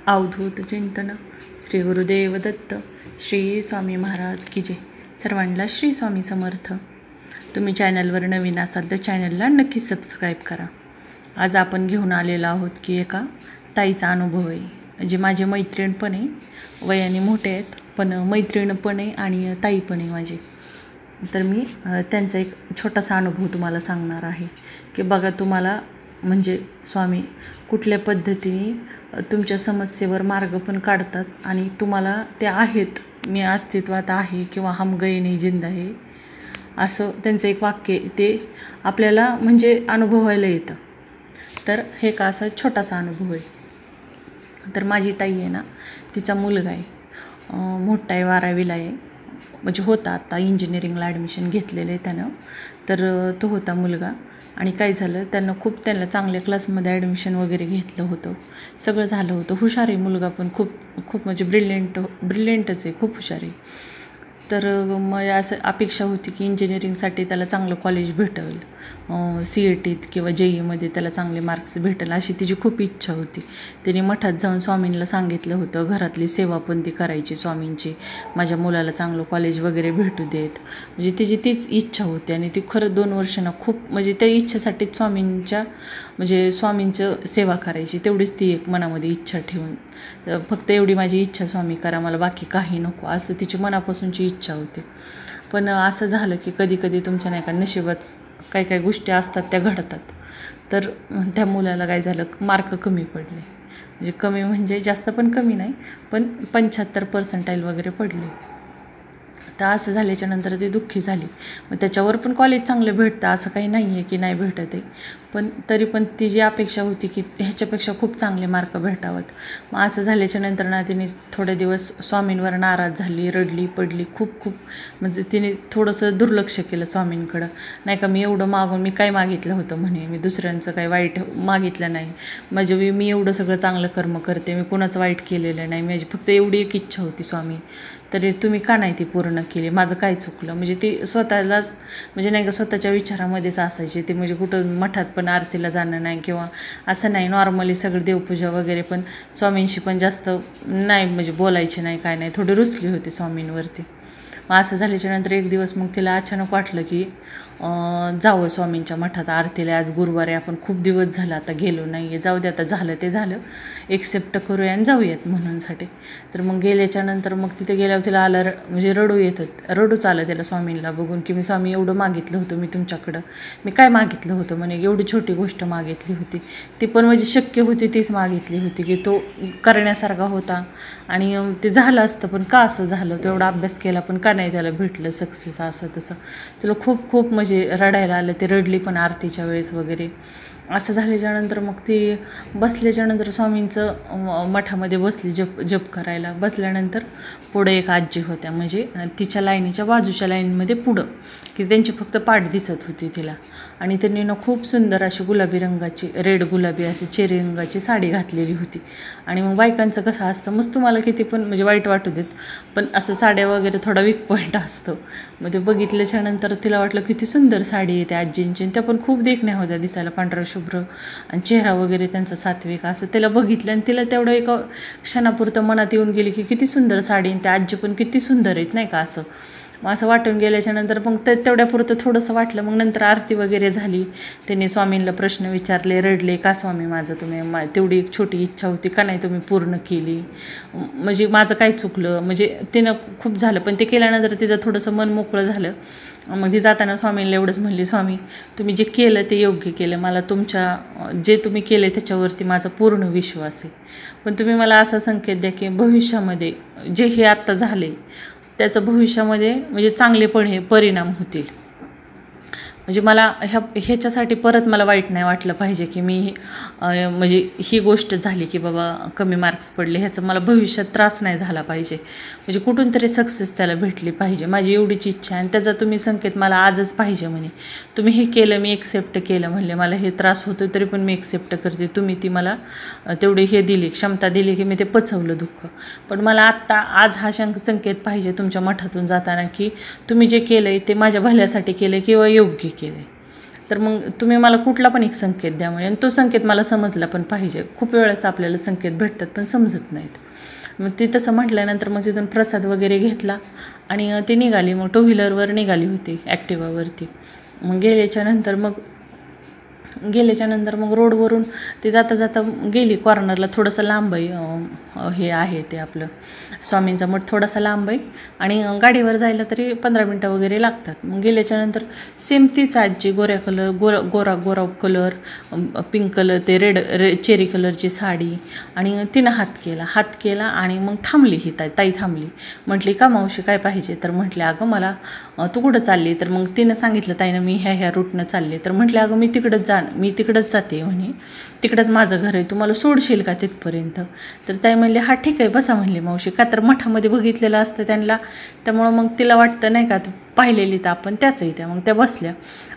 अवधूत चिंतन श्री गुरुदेव दत्त श्री स्वामी महाराज की जय. सर्वांना श्री स्वामी समर्थ. तुम्ही चॅनलवर नवीन असाल तर चॅनलला नक्की सबस्क्राईब करा. आज आपण घेऊन आलेलो आहोत की एका ताईचा अनुभव आहे, जे माझे मैत्रीण पण आहे, वयाने मोठे आहेत पण मैत्रीण पण आहे आणि ताई पण आहे माझी. तर मी त्यांचा एक छोटासा अनुभव तुम्हाला सांगणार आहे की बघा, तुम्हाला म्हणजे स्वामी कुठल्या पद्धतीने तुमच्या समस्येवर मार्ग पण काढतात आणि तुम्हाला ते आहेत, मी अस्तित्वात आहे किंवा हम गए नहीं जिंदा है, असं त्यांचं एक वाक्य ते आपल्याला म्हणजे अनुभवायला येतं. तर हे का असा छोटासा अनुभव आहे. तर माझी ताई आहे ना, तिचा मुलगा आहे, मोठा आहे, 12वीला आहे, म्हणजे होता आता इंजिनिअरिंगला ॲडमिशन घेतलेलं आहे त्यानं. तर तो होता मुलगा आणि काय झालं, त्यांना चांगल्या क्लासमध्ये ॲडमिशन वगैरे घेतलं होतं, सगळं झालं होतं. हुशार आहे मुलगा पण, खूप म्हणजे ब्रिलियंटच आहे, खूप हुशार आहे. तर मग असं अपेक्षा होती की इंजिनिअरिंगसाठी त्याला चांगलं कॉलेज भेटेल, CETत किंवा JEEमध्ये त्याला चांगले मार्क्स भेटेल, अशी तिची खूप इच्छा होती. तिने मठात जाऊन स्वामींना सांगितलं होतं, घरातली सेवा पण ती करायची स्वामींची, माझ्या मुलाला चांगलं कॉलेज वगैरे भेटू देत, म्हणजे तिची तीच इच्छा होती. आणि ती खरं 2 वर्षांना खूप म्हणजे त्या इच्छेसाठीच स्वामींचं सेवा करायची, तेवढीच ती एक मनामध्ये इच्छा ठेवून, फक्त एवढी माझी इच्छा स्वामी करा, मला बाकी काही नको, असं तिची मनापासूनची इच्छा होती. पण असं झालं की कधी कधी तुमच्या नाही का नशिबात काही गोष्टी असतात त्या घडतात. तर त्या मुलाला काय झालं, मार्क कमी पडले, म्हणजे कमी म्हणजे जास्त पण कमी नाही, पण 75% वगैरे पडले. तर असं झाल्याच्यानंतर ती दुःखी झाली. मग त्याच्यावर पण कॉलेज चांगलं भेटतं असं काही नाही आहे की नाही भेटत आहे, पण तरी पण तिची अपेक्षा होती की ह्याच्यापेक्षा खूप चांगले मार्क भेटावेत. मग असं झाल्याच्यानंतर ना तिने थोडे दिवस स्वामींवर नाराज झाली, रडली पडली, खूप म्हणजे तिने थोडंसं दुर्लक्ष केलं स्वामींकडं. नाही का, मी एवढं मागून मी काय मागितलं होतं म्हणे, मी दुसऱ्यांचं काही वाईट मागितलं नाही, म्हणजे मी एवढं सगळं चांगलं कर्म करते, मी कुणाचं वाईट केलेलं नाही, माझी फक्त एवढी एक इच्छा होती स्वामी, तरी तुम्ही का नाही ती पूर्ण केली, माझं काय चुकलं. म्हणजे ती स्वतःलाच म्हणजे नाही का स्वतःच्या विचारामध्येच असायची ती, म्हणजे कुठं मठात पण आरतीला जाणं नाही किंवा असं नाही, नॉर्मली सगळं देवपूजा वगैरे, पण स्वामींशी पण जास्त नाही म्हणजे बोलायचे नाही, काय नाही, थोडी रुसली होती स्वामींवरती. मग असं झाल्याच्यानंतर एक दिवस मग तिला अचानक वाटलं की जावं स्वामींच्या मठात आरतीला, आज गुरुवार आहे, आपण खूप दिवस झाला आता गेलो नाही आहे, जाऊ दे आता, झालं ते झालं, एक्सेप्ट करूया आणि जाऊयात म्हणूनसाठी. तर मग गेल्याच्यानंतर मग तिथे गेल्यावर तिला म्हणजे रडूच आलं त्याला स्वामींना बघून की मी स्वामी एवढं मागितलं होतं मी तुमच्याकडं, मी काय मागितलं होतं म्हणे, एवढी छोटी गोष्ट मागितली होती, ती पण म्हणजे शक्य होती तीच मागितली होती की तो करण्यासारखा होता आणि ते झालं असतं, पण का असं झालं, तो एवढा अभ्यास केला पण का नाही त्याला भेटलं सक्सेस, असं तसं. तुला खूप म्हणजे रडायला आलं, ते रडली पण आरतीच्या वेळेस वगैरे. असं झाल्याच्यानंतर मग ती बसल्याच्यानंतर स्वामींचं मठामध्ये बसली जप करायला. बसल्यानंतर पुढे एक आजी होत्या, म्हणजे तिच्या लाईनीच्या बाजूच्या लाईनमध्ये पुढं, की त्यांची फक्त पाठ दिसत होती तिला, आणि त्यांनी ना खूप सुंदर अशी गुलाबी रंगाची, रेड गुलाबी अशी चेरी रंगाची साडी घातलेली होती. आणि मग बायकांचं कसं असतं, मग तुम्हाला किती पण म्हणजे वाईट वाटू देत, पण असं साड्या वगैरे थोडा वीक पॉईंट असतो. मग ते बघितल्याच्यानंतर तिला वाटलं किती सुंदर साडी आहे त्या आजींची, त्या पण खूप देखण्या होत्या दिसायला, पांढरा शुभ्र, आणि चेहरा वगैरे त्यांचा सात्विक. असं तिला बघितलं आणि तिला तेवढं एका क्षणापुरतं मनात येऊन गेली की किती सुंदर साडी, आणि त्या आजी पण किती सुंदर आहेत नाही का. असं वाटून गेल्याच्यानंतर मग तेवढ्यापुरतं थोडंसं वाटलं. मग नंतर आरती वगैरे झाली, त्यांनी स्वामींना प्रश्न विचारले, रडले, का स्वामी माझं तुम्ही तेवढी एक छोटी इच्छा होती का नाही तुम्ही पूर्ण केली, म्हणजे माझं काय चुकलं, म्हणजे तिनं खूप झालं, पण ते केल्यानंतर तिचं थोडंसं मन मोकळं झालं. मग ती जाताना स्वामींना एवढंच म्हणली, स्वामी तुम्ही जे केलं ते योग्य केलं, मला जे तुम्ही केलं त्याच्यावरती माझा पूर्ण विश्वास आहे, पण तुम्ही मला असा संकेत द्या की भविष्यामध्ये जे हे आत्ता झाले त्याचं भविष्यामध्ये म्हणजे चांगले परिणाम होतील, म्हणजे मला ह्याच्यासाठी परत मला वाईट नाही वाटलं पाहिजे की मी म्हणजे ही गोष्ट झाली की बाबा कमी मार्क्स पडले, ह्याचा मला भविष्यात त्रास नाही झाला पाहिजे, म्हणजे कुठून तरी सक्सेस त्याला भेटली पाहिजे, माझी एवढीच इच्छा आहे. आणि त्याचा तुम्ही संकेत मला आजच पाहिजे म्हणे, तुम्ही हे केलं मी एक्सेप्ट केलं, म्हणले मला हे त्रास होतो तरी पण मी एक्सेप्ट करते, तुम्ही ती मला तेवढी क्षमता दिली की मी ते पचवलं दुःख, पण मला आत्ता आज हा संकेत पाहिजे तुमच्या मठातून जाताना की तुम्ही जे केलं आहे ते माझ्या भल्यासाठी केलं किंवा योग्य केलं आहे. तर मग तुम्ही मला कुठला पण एक संकेत द्या म्हणे, आणि तो संकेत मला समजला पण पाहिजे. खूप वेळेस आपल्याला संकेत भेटतात पण समजत नाहीत. मग ती तसं म्हटल्यानंतर मग तिथून प्रसाद वगैरे घेतला आणि ती निघाली. मग टू व्हीलरवर निघाली होती, ॲक्टिवावरती. मग गेल्याच्यानंतर मग रोडवरून ते जाता जाता गेली कॉर्नरला. थोडंसं लांब आहे, हे आहे ते आपलं स्वामींचा मठ थोडासा लांब आहे, आणि गाडीवर जायला तरी 15 मिनटं वगैरे लागतात. मग गेल्याच्यानंतर सेम तीच आजी, Gora Gora colour, pink colour, ते रेड चेरी कलरची साडी, आणि तिनं हात केला आणि मग थांबली. ही ताई थांबली. म्हटली का मावशी काय पाहिजे? तर म्हटले अगं मला तू कुठं चालली? तर मग तिनं सांगितलं ताईनं मी ह्या रूटनं चालले. तर म्हटले अगं मी तिकडंच जाते म्हणे, तिकडंच माझं घर आहे, तू मला सोडशील का तिथपर्यंत? तर ताई म्हणले हा ठीक आहे बसा म्हणले मावशी. का तर मठामध्ये बघितलेलं असतं त्यांना, त्यामुळं मग तिला वाटतं नाही का पाहिलेली तर आपण त्याच त्या. मग त्या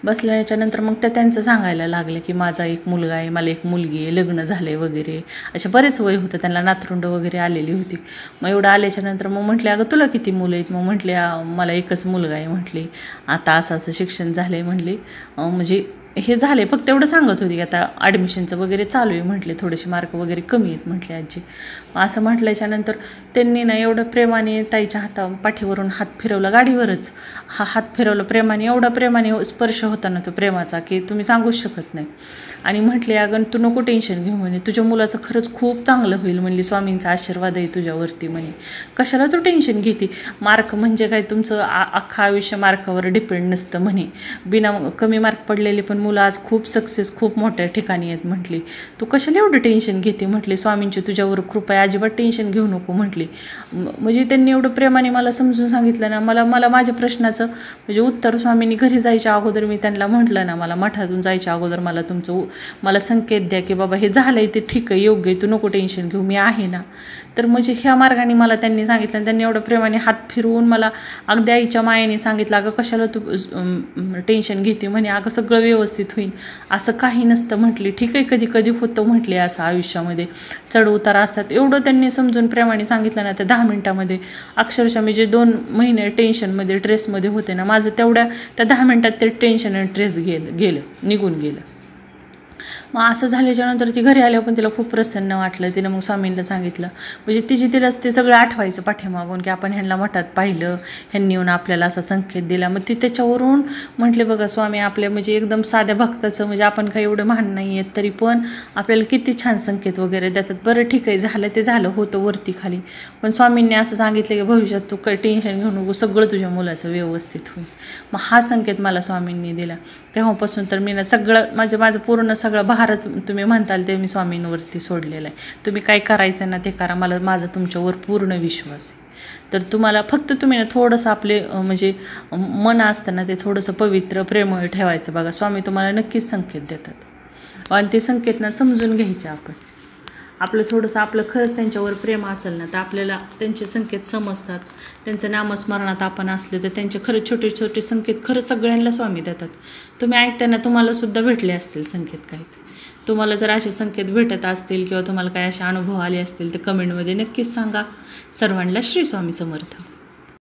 बसल्याच्यानंतर मग त्या त्यांचं सांगायला लागले की माझा एक मुलगा आहे, मला एक मुलगी आहे, लग्न झालं आहे वगैरे. अशा बरेच वय होतं त्यांना, नातरुंड वगैरे आलेली होती. मग एवढं आल्याच्यानंतर मग म्हटले अगं तुला किती मुलं आहेत? मग म्हटले मला एकच मुलगा आहे म्हटली. आता असं शिक्षण झालं आहे म्हणली, म्हणजे हे झाले. फक्त एवढं सांगत होती की आता ॲडमिशनचं वगैरे चालू आहे म्हटले, थोडेसे मार्क वगैरे कमी आहेत म्हटले आजी. असं म्हटल्याच्यानंतर त्यांनी ना एवढं प्रेमाने ताईच्या पाठीवरून हात फिरवला, गाडीवरच हात फिरवला प्रेमाने. एवढा प्रेमाने स्पर्श होता ना तो प्रेमाचा की तुम्ही सांगूच शकत नाही. आणि म्हटले अगं तू नको टेन्शन घेऊ म्हणे, तुझ्या मुलाचं खरंच खूप चांगलं होईल म्हणली, स्वामींचा आशीर्वाद आहे तुझ्यावरती म्हणे. कशाला तू टेन्शन घेते? मार्क म्हणजे काय तुमचं अख्खं आयुष्य मार्कावर डिपेंड नसतं म्हणे. कमी मार्क पडलेले पण मुलं आज खूप सक्सेस, खूप मोठ्या ठिकाणी आहेत म्हटली. तू कशाला एवढं टेन्शन घेते म्हटली, स्वामींची तुझ्यावर कृपा आहे, अजिबात टेन्शन घेऊ नको म्हटली. म्हणजे त्यांनी एवढं प्रेमाने मला समजून सांगितलं ना, मला माझ्या प्रश्नाचं म्हणजे उत्तर स्वामींनी घरी जायच्या अगोदर मी त्यांना म्हटलं ना, मला मठातून जायच्या अगोदर मला संकेत द्या की बाबा हे झालंय ते ठीक आहे, योग्य आहे, तू नको टेन्शन घेऊ, मी आहे ना. तर म्हणजे ह्या मार्गाने मला त्यांनी सांगितलं, आणि त्यांनी एवढं प्रेमाने हात फिरवून मला अगदी आईच्या मायेने सांगितलं अगं कशाला तू टेन्शन घेते म्हणे, अगं सगळं व्यवस्थित होईल, असं काही नसतं म्हटली. ठीक आहे कधी कधी होतं म्हटले असं आयुष्यामध्ये, चढ उतार असतात. एवढं त्यांनी समजून प्रेमाने सांगितलं ना, त्या 10 मिनिटामध्ये अक्षरशः मी जे 2 महिने टेन्शनमध्ये ट्रेसमध्ये होते ना, माझं त्या 10 मिनिटात ते टेन्शन आणि ट्रेस निघून गेलं. मग असं झाल्याच्यानंतर ती घरी आल्यावर पण तिला खूप प्रसन्न वाटलं. तिनं मग स्वामींना सांगितलं, म्हणजे तिलाच ते सगळं आठवायचं पाठीमागून की आपण ह्यांना मठात पाहिलं, ह्यांनी येऊन आपल्याला असा संकेत दिला. मग ती त्याच्यावरून म्हटले बघा स्वामी आपल्या म्हणजे एकदम साध्या भक्ताचं, म्हणजे आपण काही एवढं महान नाही आहेत तरी पण आपल्याला किती छान संकेत वगैरे देतात. बरं ठीक आहे झालं ते झालं, होतं वरती खाली, पण स्वामींनी असं सांगितलं की भविष्यात तू काही टेन्शन घेऊ नको, सगळं तुझ्या मुलाचं व्यवस्थित होईल. मग हा संकेत मला स्वामींनी दिला. तेव्हापासून तर मी ना सगळं माझं पूर्ण सगळं भारच तुम्ही म्हणताल ते मी स्वामींवरती सोडलेलं आहे. तुम्ही काय करायचं ना ते करा, माझा तुमच्यावर पूर्ण विश्वास आहे. तर तुम्ही ना थोडंसं आपले म्हणजे मन असतं ना ते थोडंसं पवित्र प्रेमळ ठेवायचं बघा. स्वामी तुम्हाला नक्कीच संकेत देतात, आणि ते संकेत ना समजून घ्यायचे. आपलं खरंच त्यांच्यावर प्रेम असेल ना तर आपल्याला त्यांचे संकेत समजतात. त्यांचं नामस्मरणात आपण असले तर त्यांचे खरंच छोटे छोटे संकेत खरंच सगळ्यांना स्वामी देतात. तुम्ही ऐकताना तुम्हाला सुद्धा भेटले असतील संकेत काही. तुम्हाला जर असे संकेत भेटत असतील किंवा तुम्हाला काही असे अनुभव आले असतील तर कमेंटमध्ये नक्कीच सांगा. सर्वांना श्री स्वामी समर्थ.